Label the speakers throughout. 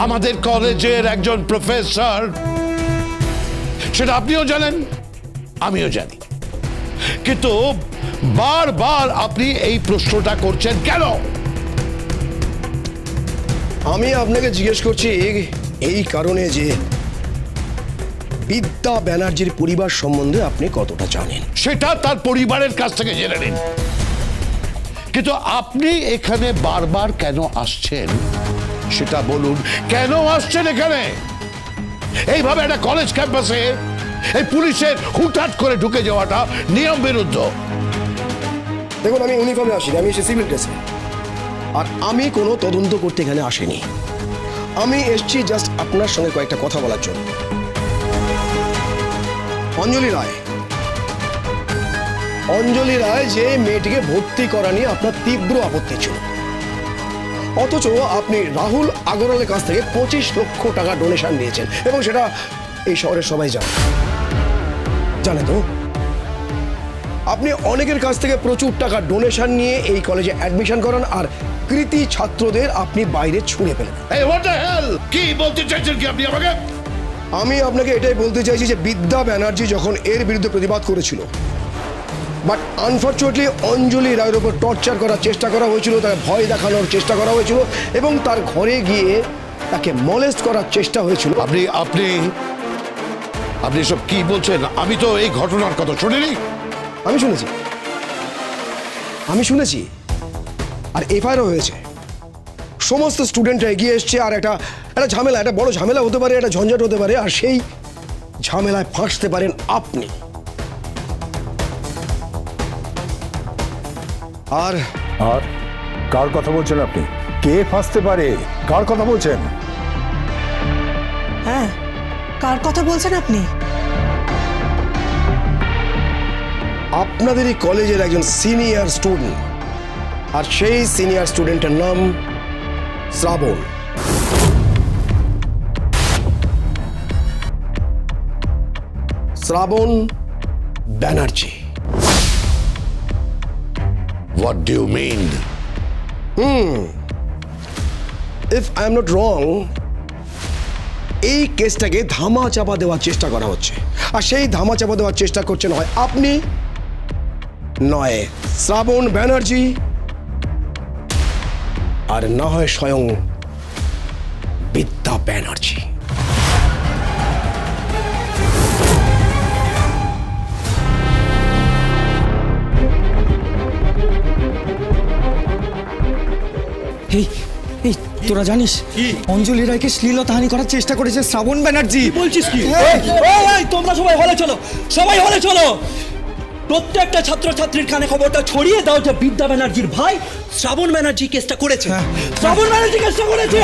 Speaker 1: আমাদের কলেজের একজন প্রফেসর, সেটা আপনিও জানেন, আমিও জানি। কিন্তু বারবার আপনি এই প্রশ্নটা করছেন কেন?
Speaker 2: আমি আপনাকে জিজ্ঞেস করছি এই কারণে যে বিদ্যা ব্যানার্জির পরিবার সম্বন্ধে আপনি কতটা জানেন।
Speaker 1: সেটা তার পরিবারের কাছ থেকে জেনে নিন। কিন্তু আপনি এখানে বারবার কেন আসছেন সেটা বলুন। কেন আসছেন এখানে? এইভাবে একটা কলেজ ক্যাম্পাসে এই পুলিশের হুটহাট করে ঢুকে যাওয়াটা নিয়ম বিরুদ্ধ।
Speaker 2: দেখুন, আমি ইউনিফর্মে আসিনি, আমি এসে সিভিল ড্রেসে। আর আমি কোনো তদন্ত করতে এখানে আসিনি। আমি এসছি জাস্ট আপনার সঙ্গে কয়েকটা কথা বলার জন্য। অঞ্জলি রায় যে মেয়েটিকে ভর্তি করা নিয়ে আপনার তীব্র আপত্তি ছিল, অথচ আপনি রাহুল আগরওয়ালের কাছ থেকে 25 লক্ষ টাকা ডোনেশন নিয়েছেন, এবং সেটা এই শহরের সবাই জানে তো। আপনি অনেকের কাছ থেকে প্রচুর টাকা ডোনেশন নিয়ে এই কলেজে অ্যাডমিশন করান, আর কৃতি ছাত্রদের আপনি বাইরে ছুঁড়ে ফেলেন।
Speaker 1: কি বলতে চাইছেন কি আপনি আমাকে?
Speaker 2: আমি আপনাকে এটাই বলতে চাইছি যে বিদ্যা ব্যানার্জি যখন এর বিরুদ্ধে প্রতিবাদ করেছিল, বাট আনফর্চুনেটলি অঞ্জলি রায়ের উপর টর্চার করার চেষ্টা করা হয়েছিল, তাকে ভয় দেখানোর চেষ্টা করা হয়েছিল, এবং তার ঘরে গিয়ে তাকে মলেস্ট করার চেষ্টা হয়েছিল।
Speaker 1: আপনি আপনি আপনি সব কি বলছেন? আমি তো এই ঘটনার কথা শুনিনি।
Speaker 2: আমি শুনেছি, আর এফআইআরও হয়েছে। সমস্ত স্টুডেন্টরা এগিয়ে এসছে, আর একটা ঝামেলা, একটা বড় ঝামেলা হতে পারে, একটা ঝঞ্ঝাট হতে পারে, আর সেই ঝামেলায় ফাঁসতে পারেন আপনি। আর
Speaker 3: আর কার কথা বলছেন আপনি? কে ফাঁসতে পারে? কার কথা বলছেন?
Speaker 4: হ্যাঁ, কার কথা বলছেন আপনি?
Speaker 2: আপনাদেরই কলেজের একজন সিনিয়র স্টুডেন্ট, আর সেই সিনিয়র স্টুডেন্টের নাম Shravan. Shravan Banerjee.
Speaker 1: What do you mean?
Speaker 2: If I am not wrong, এই কেসটাকে ধামা চাপা দেওয়ার চেষ্টা করা হচ্ছে, আর সেই ধামা চাপা দেওয়ার চেষ্টা করছেন হয় আপনি, নয় শ্রাবণ ব্যানার্জি, আর না হয় স্বয়ং বিদ্যা ব্যানার্জি।
Speaker 5: এই এই তোরা জানিস অঞ্জলি রায়কে শ্লীলতাহানি করার চেষ্টা করেছে শ্রাবণ ব্যানার্জি।
Speaker 6: বলছিস কি? তোমরা সবাই হলে চলো, সবাই হলে চলো। প্রত্যেকটা ছাত্রছাত্রীর কানে খবরটা ছড়িয়ে দাও যে বিদ্যা ব্যানার্জির ভাই শ্রাবণ ব্যানার্জি কেসটা করেছে। শ্রাবণ ব্যানার্জি কেসটা করেছে,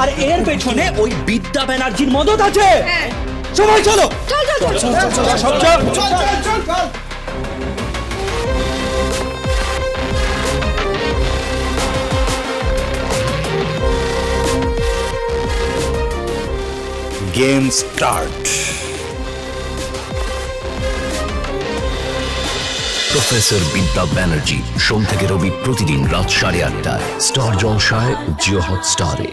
Speaker 6: আর এর পেছনে ওই বিদ্যা ব্যানার্জির মদত আছে। সবাই চলো,
Speaker 7: গেম স্টার্ট। প্রফেসর বিদ্যা ব্যানার্জি, সোম থেকে রবি প্রতিদিন রাত 8:30টায় স্টার জলসায়, জিও হটস্টারে।